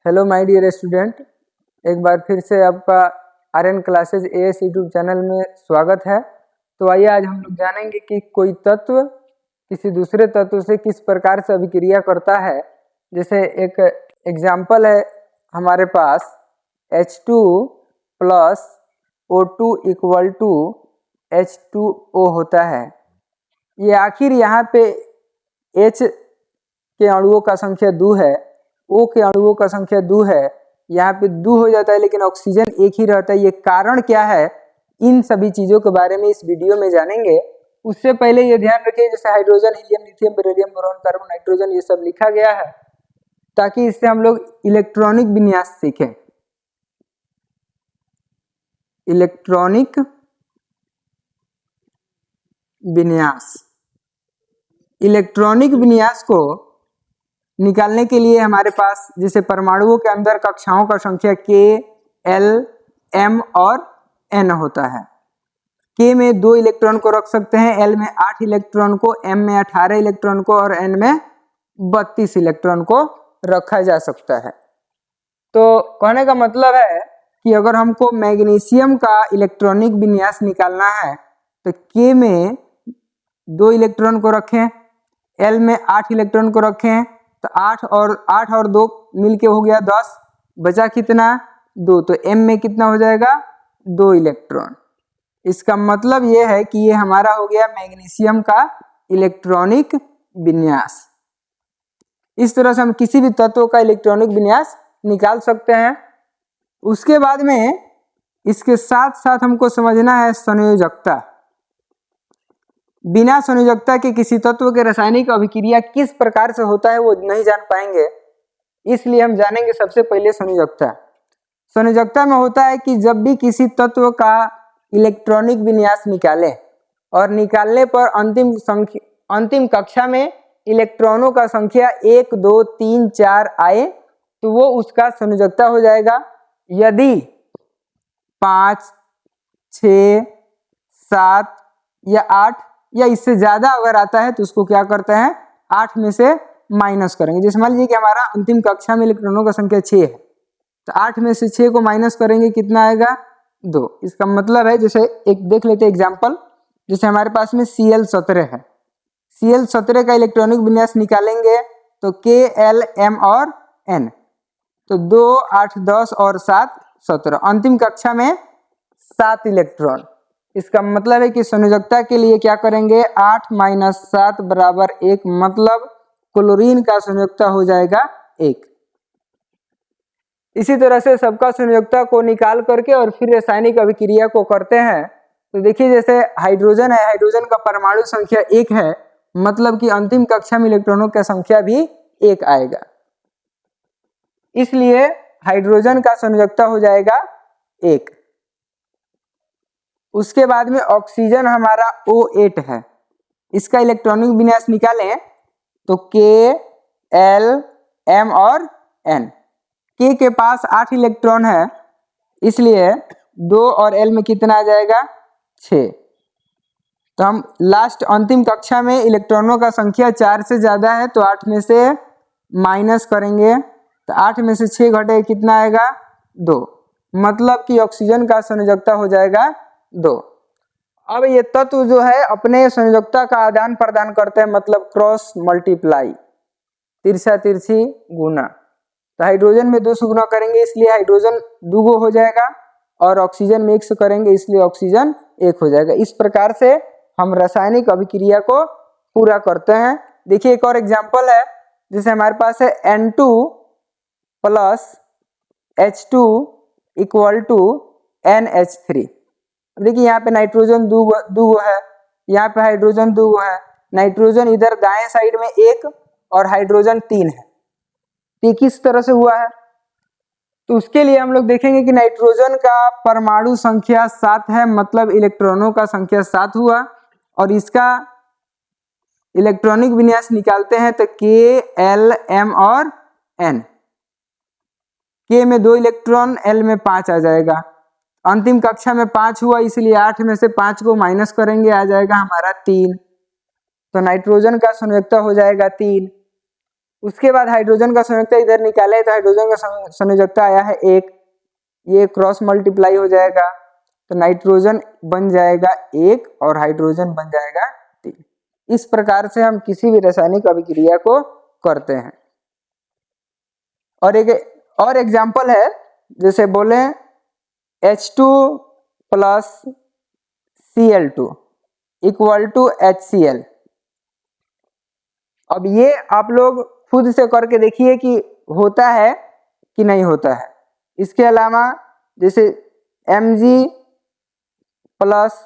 Hello my dear student, एक बार फिर से आपका Aryan classes AS YouTube channel में स्वागत है। तो आइए आज हम लोग जानेंगे कि कोई तत्व किसी दूसरे तत्व से किस प्रकार से अभिक्रिया करता है। जैसे एक एग्जाम्पल है हमारे पास H2 plus O2 equal to H2O होता है। ये आखिर यहाँ पे H के अणुओं का संख्या 2 है, O के अणुओं का संख्या 2 है, यहाँ पे 2 हो जाता है लेकिन ऑक्सीजन एक ही रहता है। ये कारण क्या है, इन सभी चीजों के बारे में इस वीडियो में जानेंगे। उससे पहले ये ध्यान रखिए जैसे hydrogen, helium, lithium, beryllium, boron, carbon, nitrogen ये सब लिखा गया है ताकि इससे हम लोग इलेक्ट्रॉनिक विन्यास सीखें। इलेक्ट्रॉनिक विन्यास, इलेक्ट्रॉनिक विन्यास को निकालने के लिए हमारे पास जैसे परमाणुओं के अंदर कक्षाओं का संख्या K, L, M और N होता है। K में 2 इलेक्ट्रॉन को रख सकते हैं, L में 8 इलेक्ट्रॉन को, M में 18 इलेक्ट्रॉन को और N में 32 इलेक्ट्रॉन को रखा जा सकता है। तो कहने का मतलब है कि अगर हमको मैग्नीशियम का इलेक्ट्रॉनिक विन्यास निकालना है तो K में 2 इलेक्ट्रॉन को रखें, L में 8 इलेक्ट्रॉन को रखें, तो 8 और 2 मिलके हो गया 10, बचा कितना 2, तो M में कितना हो जाएगा 2 इलेक्ट्रॉन। इसका मतलब ये है कि ये हमारा हो गया मैग्नीशियम का इलेक्ट्रॉनिक विन्यास। इस तरह से हम किसी भी तत्व का इलेक्ट्रॉनिक विन्यास निकाल सकते हैं। उसके बाद में इसके साथ साथ हमको समझना है संयोजकता। बिना संयोजकता के किसी तत्व के रासायनिक अभिक्रिया किस प्रकार से होता है वो नहीं जान पाएंगे, इसलिए हम जानेंगे सबसे पहले संयोजकता। संयोजकता में होता है कि जब भी किसी तत्व का इलेक्ट्रॉनिक विन्यास निकालें और निकालने पर अंतिम कक्षा में इलेक्ट्रॉनों का संख्या 1, 2, 3, 4 आए तो वो उसका संयोजकता हो जाएगा। यदि 5, 6, 7 या 8 या इससे ज्यादा अगर आता है तो उसको क्या करते हैं 8 में से माइनस करेंगे। जैसे मान लीजिए कि हमारा अंतिम कक्षा में इलेक्ट्रॉनों का संख्या 6 है तो 8 में से 6 को माइनस करेंगे, कितना आएगा 2। इसका मतलब है जैसे एक देख लेते हैं एग्जाम्पल, जैसे हमारे पास में Cl17 है, Cl17 का इलेक्ट्रॉनिक विन्यास निकालेंगे तो K, L, M और N, तो 2, 8, 10 और 7, 17, अंतिम कक्षा में 7 इलेक्ट्रॉन। इसका मतलब है कि संयोजकता के लिए क्या करेंगे 8 - 7 बराबर 1, मतलब क्लोरीन का संयोजकता हो जाएगा 1। इसी तरह से सबका संयोजकता को निकाल करके और फिर रासायनिक अभिक्रिया को करते हैं। तो देखिए जैसे हाइड्रोजन है, हाइड्रोजन का परमाणु संख्या 1 है, मतलब कि अंतिम कक्षा में इलेक्ट्रॉनों की संख्या भी 1 आएगा, इसलिए हाइड्रोजन का संयोजकता हो जाएगा 1। उसके बाद में ऑक्सीजन हमारा O8 है, इसका इलेक्ट्रॉनिक विन्यास निकालें तो K, L, M और N। K के पास 8 इलेक्ट्रॉन है, इसलिए 2 और L में कितना आ जाएगा 6। तो हम लास्ट अंतिम कक्षा में इलेक्ट्रॉनों का संख्या 4 से ज्यादा है तो 8 में से माइनस करेंगे, तो 8 में से 6 घटे कितना आएगा 2, मतलब कि ऑक्सीजन का संयोजकता हो जाएगा 2। अब ये तत्व जो है अपने संयोजकता का आदान प्रदान करते हैं, मतलब क्रॉस मल्टीप्लाई, तिरछा तिरछी गुना। तो हाइड्रोजन में 2 से गुना करेंगे इसलिए हाइड्रोजन 2 हो जाएगा और ऑक्सीजन में 1 से करेंगे इसलिए ऑक्सीजन 1 हो जाएगा। इस प्रकार से हम रासायनिक अभिक्रिया को पूरा करते हैं। देखिए एक और एग्जाम्पल है, जैसे हमारे पास है N2 plus H2 equal to NH3। देखिए यहाँ पे नाइट्रोजन 2 है, यहाँ पे हाइड्रोजन 2 है, नाइट्रोजन इधर दाएं साइड में 1 और हाइड्रोजन 3 है। ये किस तरह से हुआ है तो उसके लिए हम लोग देखेंगे कि नाइट्रोजन का परमाणु संख्या 7 है, मतलब इलेक्ट्रॉनों का संख्या 7 हुआ, और इसका इलेक्ट्रॉनिक विन्यास निकालते हैं तो K, L, M और N। K में 2 इलेक्ट्रॉन, L में 5 आ जाएगा। अंतिम कक्षा में 5 हुआ इसलिए 8 में से 5 को माइनस करेंगे, आ जाएगा हमारा 3, तो नाइट्रोजन का संयोजकता हो जाएगा 3। उसके बाद हाइड्रोजन का संयोजकता इधर निकाले तो हाइड्रोजन का संयोजकता आया है 1, ये क्रॉस मल्टीप्लाई हो जाएगा तो नाइट्रोजन बन जाएगा 1 और हाइड्रोजन बन जाएगा 3। इस प्रकार से हम किसी भी रासायनिक अभिक्रिया को करते हैं। और एक और एग्जाम्पल है, जैसे बोले H2 plus Cl2 equal to HCl। अब ये आप लोग खुद से करके देखिए कि होता है कि नहीं होता है। इसके अलावा जैसे Mg प्लस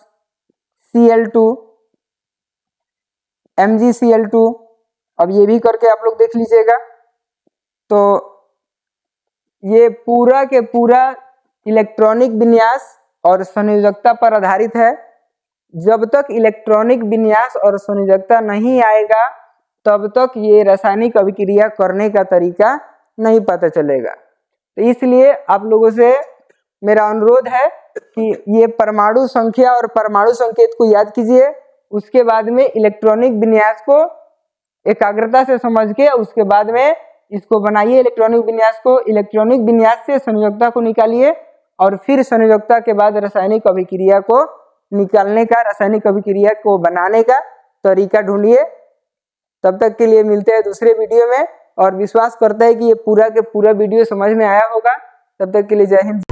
Cl2 MgCl2, अब ये भी करके आप लोग देख लीजिएगा। तो ये पूरा के पूरा इलेक्ट्रॉनिक विन्यास और संयोजकता पर आधारित है। जब तक इलेक्ट्रॉनिक विन्यास और संयोजकता नहीं आएगा तब तक ये रासायनिक अभिक्रिया करने का तरीका नहीं पता चलेगा। तो इसलिए आप लोगों से मेरा अनुरोध है कि ये परमाणु संख्या और परमाणु संकेत को याद कीजिए, उसके बाद में इलेक्ट्रॉनिक विन्यास को एकाग्रता से समझ के उसके बाद में इसको बनाइए इलेक्ट्रॉनिक विन्यास को, इलेक्ट्रॉनिक विन्यास से संयोजकता को निकालिए और फिर संयोजकता के बाद रासायनिक अभिक्रिया को निकालने का, रासायनिक अभिक्रिया को बनाने का तरीका ढूंढिए। तब तक के लिए मिलते हैं दूसरे वीडियो में और विश्वास करता है कि ये पूरा के पूरा वीडियो समझ में आया होगा। तब तक के लिए जय हिंद।